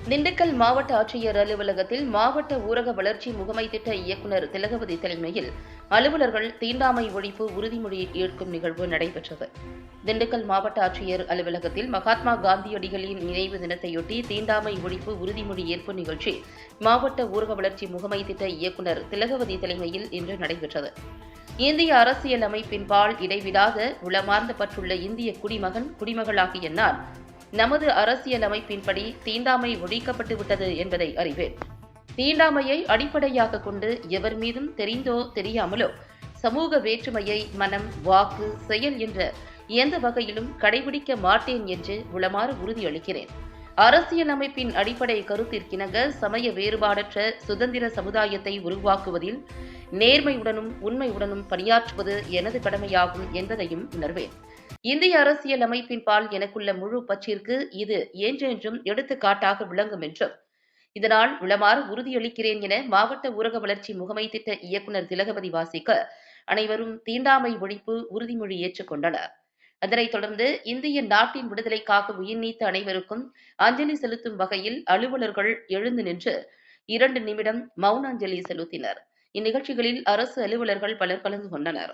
திண்டுக்கல் மாவட்ட ஆட்சியர் அலுவலகத்தில் மாவட்ட ஊரக வளர்ச்சி முகமை திட்ட இயக்குநர் திலகவதி தலைமையில் அலுவலர்கள் தீண்டாமை ஒழிப்பு உறுதிமொழி ஏற்கும் நிகழ்வு நடைபெற்றது. திண்டுக்கல் மாவட்ட ஆட்சியர் அலுவலகத்தில் மகாத்மா காந்தியடிகளின் நினைவு தினத்தையொட்டி தீண்டாமை ஒழிப்பு உறுதிமொழி ஏற்பு நிகழ்ச்சி மாவட்ட ஊரக வளர்ச்சி முகமை திட்ட இயக்குநர் திலகவதி தலைமையில் இன்று நடைபெற்றது. இந்திய அரசியல் அமைப்பின்பால் இடைவிடாத உளமார்ந்த பற்றுள்ள இந்திய குடிமகளாகிய நான் நமது அரசியல் அமைப்பின்படி தீண்டாமை ஒழிக்கப்பட்டு விட்டது என்பதை அறிவேன். தீண்டாமையை அடிப்படையாக கொண்டு எவர் மீதும் தெரிந்தோ தெரியாமலோ சமூக வேற்றுமையை மனம், வாக்கு, செயல் என்ற எந்த வகையிலும் கடைபிடிக்க மாட்டேன் என்று உளமாற உறுதியளிக்கிறேன். அரசியல் அமைப்பின் அடிப்படை கருத்திற்கிணங்க சமய வேறுபாடற்ற சுதந்திர சமுதாயத்தை உருவாக்குவதில் நேர்மையுடனும் உண்மையுடனும் பணியாற்றுவது எனது கடமையாகும் என்பதையும் உணர்வேன். இந்திய அரசியல் அமைப்பின்பால் எனக்குள்ள முழு பற்றிற்கு இது என்றென்றும் எடுத்துக்காட்டாக விளங்கும் என்றும் இதனால் உளமாற உறுதியளிக்கிறேன் என மாவட்ட ஊரக வளர்ச்சி முகமை திட்ட இயக்குநர் திலகவதி வாசிக்க அனைவரும் தீண்டாமை ஒழிப்பு உறுதிமொழி ஏற்றுக்கொண்டனர். அதனைத் தொடர்ந்து இந்திய நாட்டின் விடுதலைக்காக உயிர் நீத்த அனைவருக்கும் அஞ்சலி செலுத்தும் வகையில் அலுவலர்கள் எழுந்து நின்று 2 நிமிடம் மௌன அஞ்சலி செலுத்தினர். இந்நிகழ்ச்சிகளில் அரசு அலுவலர்கள் பலர் கலந்து கொண்டனர்.